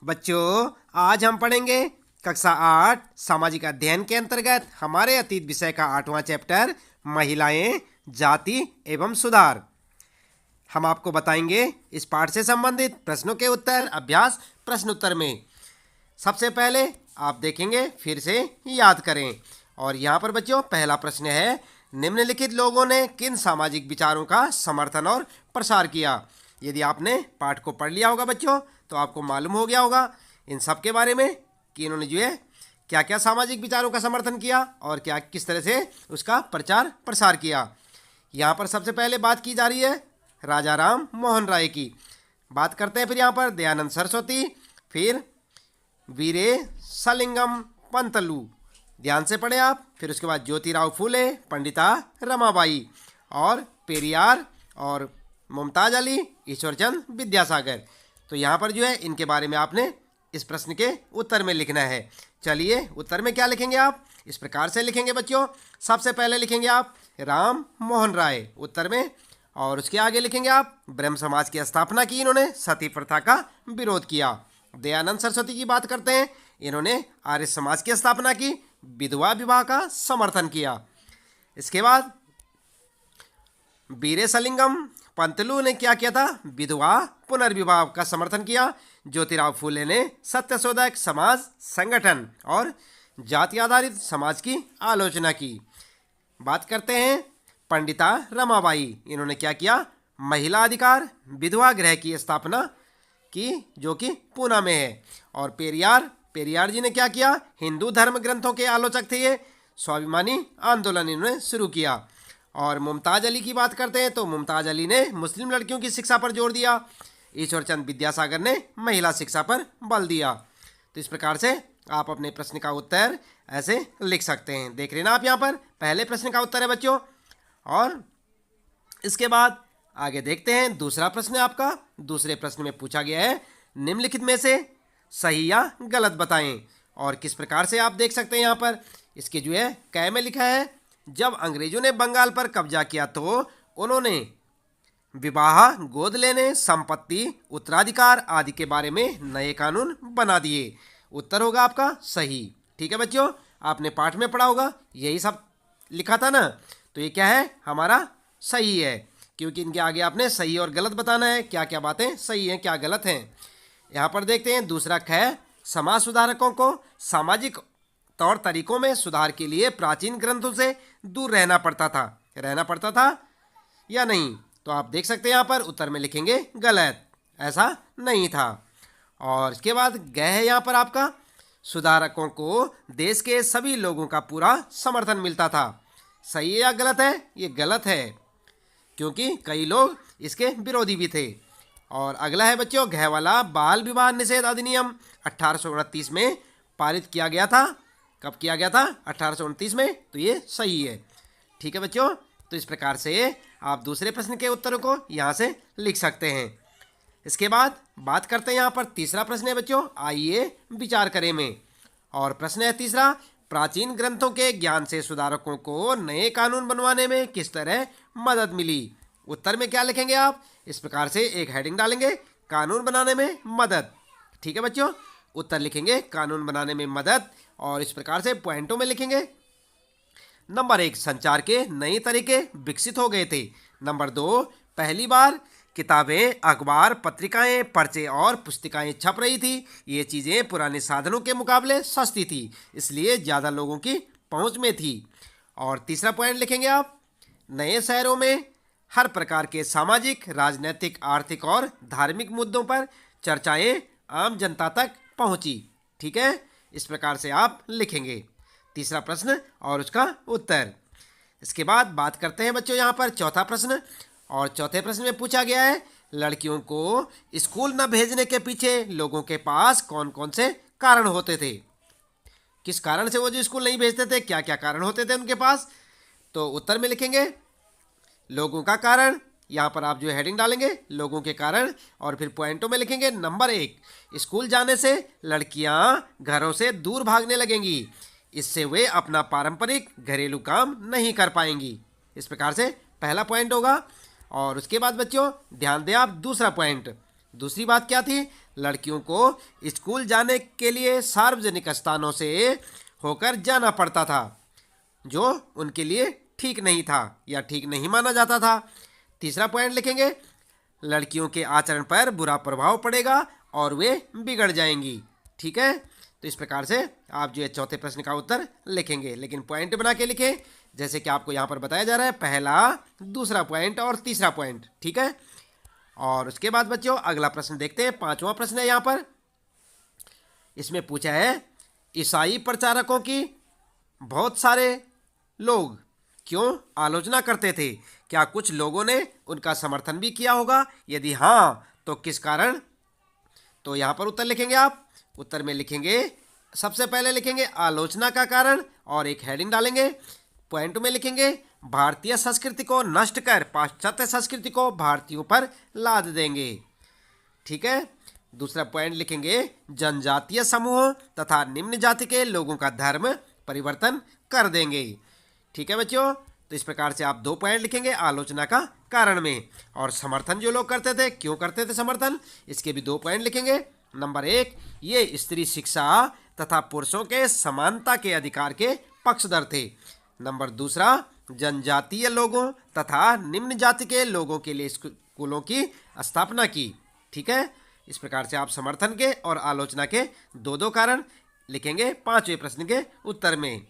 बच्चों, आज हम पढ़ेंगे कक्षा 8 सामाजिक अध्ययन के अंतर्गत हमारे अतीत विषय का 8वां चैप्टर महिलाएं, जाति एवं सुधार। हम आपको बताएंगे इस पाठ से संबंधित प्रश्नों के उत्तर अभ्यास प्रश्न उत्तर में। सबसे पहले आप देखेंगे, फिर से याद करें। और यहाँ पर बच्चों पहला प्रश्न है, निम्नलिखित लोगों ने किन सामाजिक विचारों का समर्थन और प्रसार किया। यदि आपने पाठ को पढ़ लिया होगा बच्चों तो आपको मालूम हो गया होगा इन सब के बारे में कि इन्होंने जो है क्या क्या सामाजिक विचारों का समर्थन किया और क्या किस तरह से उसका प्रचार प्रसार किया। यहाँ पर सबसे पहले बात की जा रही है राजा राम मोहन राय की। बात करते हैं फिर यहाँ पर दयानंद सरस्वती, फिर वीरे सलिंगम पंतलू, ध्यान से पढ़े आप। फिर उसके बाद ज्योतिराव फूले, पंडिता रमाबाई और पेरियार और मुमताज अली, ईश्वरचंद विद्यासागर। तो यहाँ पर जो है इनके बारे में आपने इस प्रश्न के उत्तर में लिखना है। चलिए उत्तर में क्या लिखेंगे आप, इस प्रकार से लिखेंगे बच्चों। सबसे पहले लिखेंगे आप राम मोहन राय उत्तर में, और उसके आगे लिखेंगे आप ब्रह्म समाज की स्थापना की इन्होंने, सती प्रथा का विरोध किया। दयानंद सरस्वती की बात करते हैं, इन्होंने आर्य समाज की स्थापना की, विधवा विवाह का समर्थन किया। इसके बाद वीरे सलिंगम पंतलू ने क्या किया था, विधवा पुनर्विवाह का समर्थन किया। ज्योतिराव फूले ने सत्यशोधक समाज संगठन और जाति आधारित समाज की आलोचना की। बात करते हैं पंडिता रमाबाई, इन्होंने क्या किया, महिला अधिकार विधवा गृह की स्थापना की जो कि पूना में है। और पेरियार जी ने क्या किया, हिंदू धर्म ग्रंथों के आलोचक थे ये, स्वाभिमानी आंदोलन इन्होंने शुरू किया। और मुमताज अली की बात करते हैं तो मुमताज अली ने मुस्लिम लड़कियों की शिक्षा पर जोर दिया। ईश्वरचंद विद्यासागर ने महिला शिक्षा पर बल दिया। तो इस प्रकार से आप अपने प्रश्न का उत्तर ऐसे लिख सकते हैं। देख रहे ना आप, यहाँ पर पहले प्रश्न का उत्तर है बच्चों। और इसके बाद आगे देखते हैं दूसरा प्रश्न आपका। दूसरे प्रश्न में पूछा गया है, निम्नलिखित में से सही या गलत बताएं। और किस प्रकार से आप देख सकते हैं यहाँ पर, इसके जो है कै में लिखा है, जब अंग्रेजों ने बंगाल पर कब्जा किया तो उन्होंने विवाह, गोद लेने, संपत्ति, उत्तराधिकार आदि के बारे में नए कानून बना दिए। उत्तर होगा आपका सही। ठीक है बच्चों, आपने पाठ में पढ़ा होगा, यही सब लिखा था ना। तो ये क्या है, हमारा सही है, क्योंकि इनके आगे आपने सही और गलत बताना है, क्या क्या बातें सही हैं क्या गलत हैं। यहाँ पर देखते हैं दूसरा ख, समाज सुधारकों को सामाजिक तौर तरीकों में सुधार के लिए प्राचीन ग्रंथों से दूर रहना पड़ता था या नहीं। तो आप देख सकते हैं यहाँ पर उत्तर में लिखेंगे गलत, ऐसा नहीं था। और इसके बाद गह है यहाँ पर आपका, सुधारकों को देश के सभी लोगों का पूरा समर्थन मिलता था। सही है या गलत है, ये गलत है, क्योंकि कई लोग इसके विरोधी भी थे। और अगला है बच्चों घ वाला, बाल विवाह निषेध अधिनियम 1829 में पारित किया गया था। कब किया गया था, 1829 में। तो ये सही है। ठीक है बच्चों, तो इस प्रकार से आप दूसरे प्रश्न के उत्तरों को यहाँ से लिख सकते हैं। इसके बाद बात करते हैं यहाँ पर तीसरा प्रश्न है बच्चों, आइए विचार करें में। और प्रश्न है तीसरा, प्राचीन ग्रंथों के ज्ञान से सुधारकों को नए कानून बनवाने में किस तरह मदद मिली। उत्तर में क्या लिखेंगे आप, इस प्रकार से एक हेडिंग डालेंगे, कानून बनाने में मदद। ठीक है बच्चों, उत्तर लिखेंगे कानून बनाने में मदद, और इस प्रकार से पॉइंटों में लिखेंगे। नंबर 1, संचार के नए तरीके विकसित हो गए थे। नंबर 2, पहली बार किताबें, अखबार, पत्रिकाएं, पर्चे और पुस्तिकाएं छप रही थी। ये चीज़ें पुराने साधनों के मुकाबले सस्ती थी, इसलिए ज़्यादा लोगों की पहुंच में थी। और तीसरा पॉइंट लिखेंगे आप, नए शहरों में हर प्रकार के सामाजिक, राजनीतिक, आर्थिक और धार्मिक मुद्दों पर चर्चाएं आम जनता तक पहुंची। ठीक है, इस प्रकार से आप लिखेंगे तीसरा प्रश्न और उसका उत्तर। इसके बाद बात करते हैं बच्चों यहाँ पर चौथा प्रश्न। और चौथे प्रश्न में पूछा गया है, लड़कियों को स्कूल न भेजने के पीछे लोगों के पास कौन कौन से कारण होते थे। किस कारण से वो जो स्कूल नहीं भेजते थे, क्या क्या कारण होते थे उनके पास। तो उत्तर में लिखेंगे लोगों का कारण, यहाँ पर आप जो हेडिंग डालेंगे लोगों के कारण, और फिर पॉइंटों में लिखेंगे नंबर 1, स्कूल जाने से लड़कियां घरों से दूर भागने लगेंगी, इससे वे अपना पारंपरिक घरेलू काम नहीं कर पाएंगी। इस प्रकार से पहला पॉइंट होगा। और उसके बाद बच्चों ध्यान दें आप दूसरा पॉइंट, दूसरी बात क्या थी, लड़कियों को स्कूल जाने के लिए सार्वजनिक स्थानों से होकर जाना पड़ता था, जो उनके लिए ठीक नहीं था या ठीक नहीं माना जाता था। तीसरा पॉइंट लिखेंगे, लड़कियों के आचरण पर बुरा प्रभाव पड़ेगा और वे बिगड़ जाएंगी। ठीक है, तो इस प्रकार से आप जो है चौथे प्रश्न का उत्तर लिखेंगे, लेकिन पॉइंट बना के लिखें, जैसे कि आपको यहाँ पर बताया जा रहा है, पहला, दूसरा पॉइंट और तीसरा पॉइंट। ठीक है, और उसके बाद बच्चों अगला प्रश्न देखते हैं। पांचवा प्रश्न है यहाँ पर, इसमें पूछा है ईसाई प्रचारकों की बहुत सारे लोग क्यों आलोचना करते थे? क्या कुछ लोगों ने उनका समर्थन भी किया होगा? यदि हाँ तो किस कारण? तो यहाँ पर उत्तर लिखेंगे आप। उत्तर में लिखेंगे, सबसे पहले लिखेंगे आलोचना का कारण और एक हेडिंग डालेंगे। पॉइंट में लिखेंगे भारतीय संस्कृति को नष्ट कर पाश्चात्य संस्कृति को भारतीयों पर लाद देंगे। ठीक है, दूसरा पॉइंट लिखेंगे जनजातीय समूहों तथा निम्न जाति के लोगों का धर्म परिवर्तन कर देंगे। ठीक है बच्चों, तो इस प्रकार से आप 2 पॉइंट लिखेंगे आलोचना का कारण में, और समर्थन जो लोग करते थे, क्यों करते थे समर्थन, इसके भी 2 पॉइंट लिखेंगे। नंबर 1, ये स्त्री शिक्षा तथा पुरुषों के समानता के अधिकार के पक्षधर थे। नंबर 2, जनजातीय लोगों तथा निम्न जाति के लोगों के लिए स्कूलों की स्थापना की। ठीक है, इस प्रकार से आप समर्थन के और आलोचना के 2 कारण लिखेंगे 5वें प्रश्न के उत्तर में।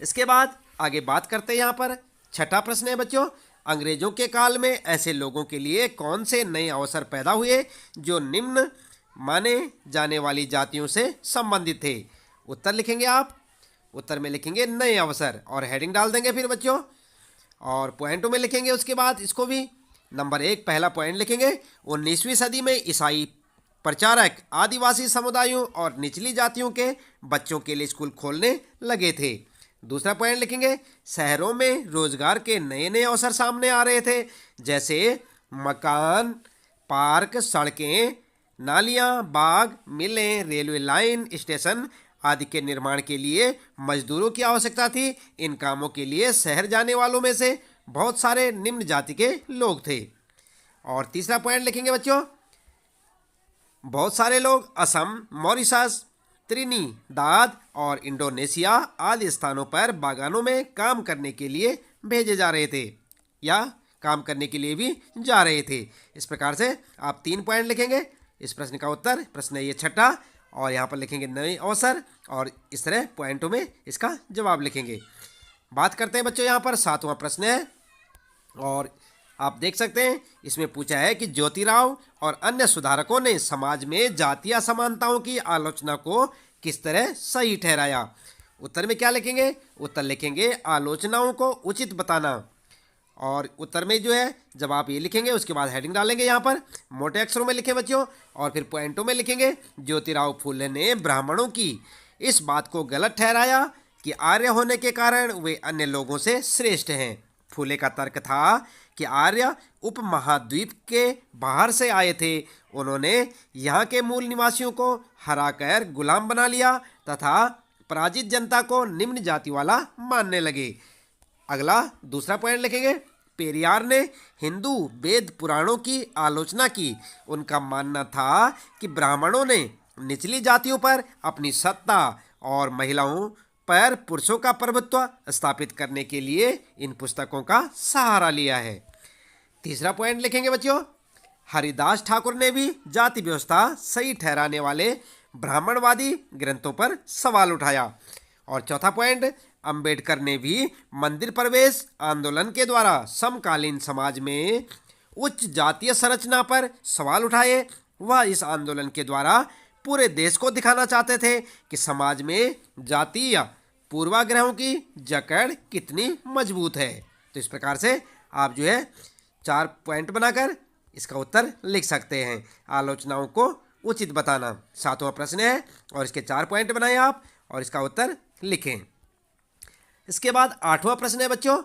इसके बाद आगे बात करते हैं यहाँ पर। छठा प्रश्न है बच्चों, अंग्रेजों के काल में ऐसे लोगों के लिए कौन से नए अवसर पैदा हुए जो निम्न माने जाने वाली जातियों से संबंधित थे? उत्तर लिखेंगे आप। उत्तर में लिखेंगे नए अवसर और हेडिंग डाल देंगे फिर बच्चों, और पॉइंटों में लिखेंगे उसके बाद इसको भी। नंबर 1, पहला पॉइंट लिखेंगे 19वीं सदी में ईसाई प्रचारक आदिवासी समुदायों और निचली जातियों के बच्चों के लिए स्कूल खोलने लगे थे। दूसरा पॉइंट लिखेंगे शहरों में रोजगार के नए नए अवसर सामने आ रहे थे, जैसे मकान, पार्क, सड़कें, नालियां, बाग, मिलें, रेलवे लाइन, स्टेशन आदि के निर्माण के लिए मजदूरों की आवश्यकता थी। इन कामों के लिए शहर जाने वालों में से बहुत सारे निम्न जाति के लोग थे। और तीसरा पॉइंट लिखेंगे बच्चों, बहुत सारे लोग असम, मॉरिशस, त्रिनिदाद और इंडोनेशिया आदि स्थानों पर बागानों में काम करने के लिए भेजे जा रहे थे या काम करने के लिए भी जा रहे थे। इस प्रकार से आप 3 पॉइंट लिखेंगे। इस प्रश्न का उत्तर, प्रश्न है ये छठा, और यहाँ पर लिखेंगे नए अवसर, और इस तरह पॉइंटों में इसका जवाब लिखेंगे। बात करते हैं बच्चों यहाँ पर 7वां प्रश्न है, और आप देख सकते हैं इसमें पूछा है कि ज्योतिराव और अन्य सुधारकों ने समाज में जातीय असमानताओं की आलोचना को किस तरह सही ठहराया? उत्तर में क्या लिखेंगे? उत्तर लिखेंगे आलोचनाओं को उचित बताना, और उत्तर में जो है जब आप ये लिखेंगे उसके बाद हेडिंग डालेंगे यहाँ पर, मोटे अक्षरों में लिखें बच्चों, और फिर पॉइंटों में लिखेंगे ज्योतिराव फूले ने ब्राह्मणों की इस बात को गलत ठहराया कि आर्य होने के कारण वे अन्य लोगों से श्रेष्ठ हैं। फूले का तर्क था कि आर्य उपमहाद्वीप के बाहर से आए थे, उन्होंने यहाँ के मूल निवासियों को हराकर गुलाम बना लिया तथा पराजित जनता को निम्न जाति वाला मानने लगे। अगला दूसरा पॉइंट लिखेंगे, पेरियार ने हिंदू वेद पुराणों की आलोचना की। उनका मानना था कि ब्राह्मणों ने निचली जातियों पर अपनी सत्ता और महिलाओं पर पुरुषों का प्रभुत्व स्थापित करने के लिए इन पुस्तकों का सहारा लिया है। तीसरा पॉइंट लिखेंगे बच्चों, हरिदास ठाकुर ने भी जाति व्यवस्था सही ठहराने वाले ब्राह्मणवादी ग्रंथों पर सवाल उठाया। और चौथा पॉइंट, अंबेडकर ने भी मंदिर प्रवेश आंदोलन के द्वारा समकालीन समाज में उच्च जातीय संरचना पर सवाल उठाए। वह इस आंदोलन के द्वारा पूरे देश को दिखाना चाहते थे कि समाज में जातीय पूर्वाग्रहों की जकड़ कितनी मजबूत है। तो इस प्रकार से आप जो है 4 पॉइंट बनाकर इसका उत्तर लिख सकते हैं। आलोचनाओं को उचित बताना 7वां प्रश्न है, और इसके 4 पॉइंट बनाएं आप और इसका उत्तर लिखें। इसके बाद 8वां प्रश्न है बच्चों,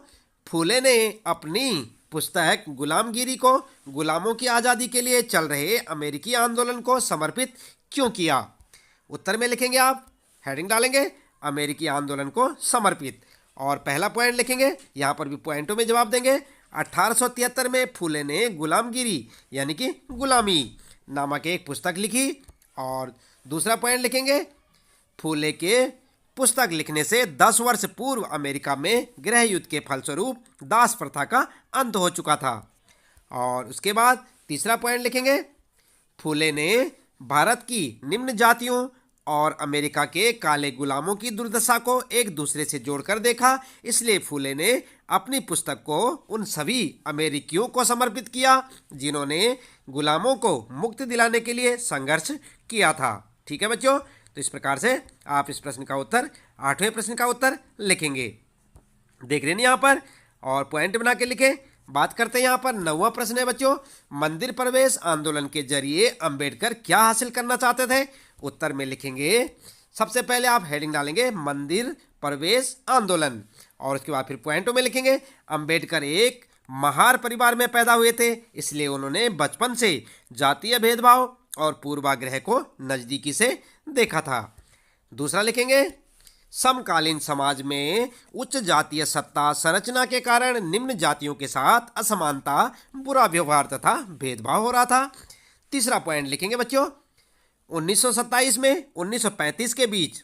फूले ने अपनी पुस्तक गुलामगिरी को गुलामों की आज़ादी के लिए चल रहे अमेरिकी आंदोलन को समर्पित क्यों किया? उत्तर में लिखेंगे आप, हेडिंग डालेंगे अमेरिकी आंदोलन को समर्पित, और पहला पॉइंट लिखेंगे, यहाँ पर भी पॉइंटों में जवाब देंगे। 1873 में फूले ने गुलामगिरी यानी कि गुलामी नामक एक पुस्तक लिखी। और दूसरा पॉइंट लिखेंगे, फूले के पुस्तक लिखने से 10 वर्ष पूर्व अमेरिका में गृह युद्ध के फलस्वरूप दास प्रथा का अंत हो चुका था। और उसके बाद तीसरा पॉइंट लिखेंगे, फूले ने भारत की निम्न जातियों और अमेरिका के काले गुलामों की दुर्दशा को एक दूसरे से जोड़कर देखा, इसलिए फूले ने अपनी पुस्तक को उन सभी अमेरिकियों को समर्पित किया जिन्होंने गुलामों को मुक्ति दिलाने के लिए संघर्ष किया था। ठीक है बच्चों, तो इस प्रकार से आप इस प्रश्न का उत्तर, 8वें प्रश्न का उत्तर लिखेंगे। देख रहे हैं यहाँ पर, और पॉइंट बना के लिखे। बात करते हैं यहाँ पर 9वां प्रश्न है बच्चों, मंदिर प्रवेश आंदोलन के जरिए अंबेडकर क्या हासिल करना चाहते थे? उत्तर में लिखेंगे, सबसे पहले आप हेडिंग डालेंगे मंदिर प्रवेश आंदोलन, और उसके बाद फिर पॉइंटों में लिखेंगे, अंबेडकर एक महार परिवार में पैदा हुए थे, इसलिए उन्होंने बचपन से जातीय भेदभाव और पूर्वाग्रह को नज़दीकी से देखा था। दूसरा लिखेंगे, समकालीन समाज में उच्च जातीय सत्ता संरचना के कारण निम्न जातियों के साथ असमानता, बुरा व्यवहार तथा भेदभाव हो रहा था। तीसरा पॉइंट लिखेंगे बच्चों, 1927 में 1935 के बीच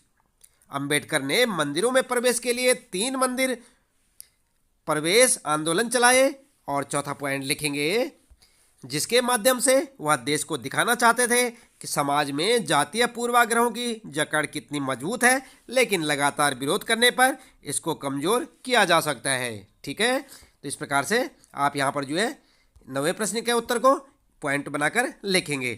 अंबेडकर ने मंदिरों में प्रवेश के लिए 3 मंदिर प्रवेश आंदोलन चलाए। और चौथा पॉइंट लिखेंगे, जिसके माध्यम से वह देश को दिखाना चाहते थे कि समाज में जातीय पूर्वाग्रहों की जकड़ कितनी मजबूत है, लेकिन लगातार विरोध करने पर इसको कमज़ोर किया जा सकता है। ठीक है, तो इस प्रकार से आप यहाँ पर जो है 9वें प्रश्न के उत्तर को पॉइंट बनाकर लिखेंगे।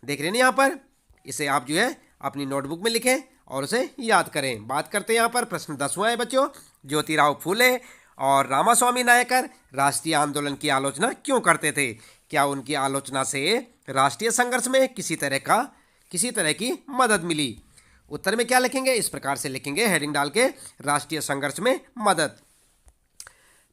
देख रहे हैं यहाँ पर, इसे आप जो है अपनी नोटबुक में लिखें और उसे याद करें। बात करते हैं यहाँ पर प्रश्न 10वां है बच्चों, ज्योतिराव फूले और रामास्वामी नायकर राष्ट्रीय आंदोलन की आलोचना क्यों करते थे? क्या उनकी आलोचना से राष्ट्रीय संघर्ष में किसी तरह की मदद मिली? उत्तर में क्या लिखेंगे, इस प्रकार से लिखेंगे हेडिंग डाल के, राष्ट्रीय संघर्ष में मदद।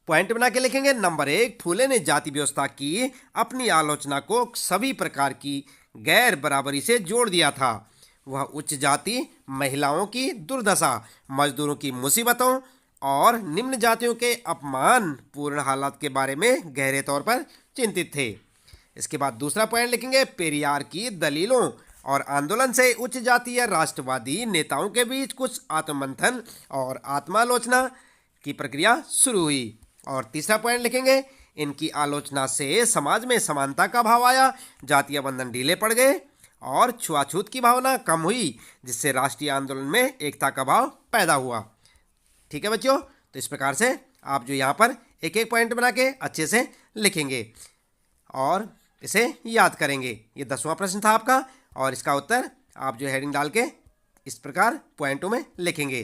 पॉइंट बना के लिखेंगे, नंबर 1, फूले ने जाति व्यवस्था की अपनी आलोचना को सभी प्रकार की गैर बराबरी से जोड़ दिया था। वह उच्च जाति, महिलाओं की दुर्दशा, मजदूरों की मुसीबतों और निम्न जातियों के अपमानपूर्ण हालात के बारे में गहरे तौर पर चिंतित थे। इसके बाद दूसरा पॉइंट लिखेंगे, पेरियार की दलीलों और आंदोलन से उच्च जातीय राष्ट्रवादी नेताओं के बीच कुछ आत्ममंथन और आत्मालोचना की प्रक्रिया शुरू हुई। और तीसरा पॉइंट लिखेंगे, इनकी आलोचना से समाज में समानता का भाव आया, जातीय बंधन ढीले पड़ गए और छुआछूत की भावना कम हुई, जिससे राष्ट्रीय आंदोलन में एकता का भाव पैदा हुआ। ठीक है बच्चों, तो इस प्रकार से आप जो यहाँ पर एक एक पॉइंट बना के अच्छे से लिखेंगे और इसे याद करेंगे। ये 10वां प्रश्न था आपका, और इसका उत्तर आप जो हेडिंग डाल के इस प्रकार पॉइंटों में लिखेंगे।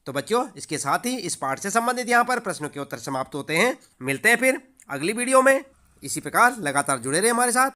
तो बच्चों, इसके साथ ही इस पाठ से संबंधित यहाँ पर प्रश्नों के उत्तर समाप्त होते हैं। मिलते हैं फिर अगली वीडियो में। इसी प्रकार लगातार जुड़े रहे हमारे साथ।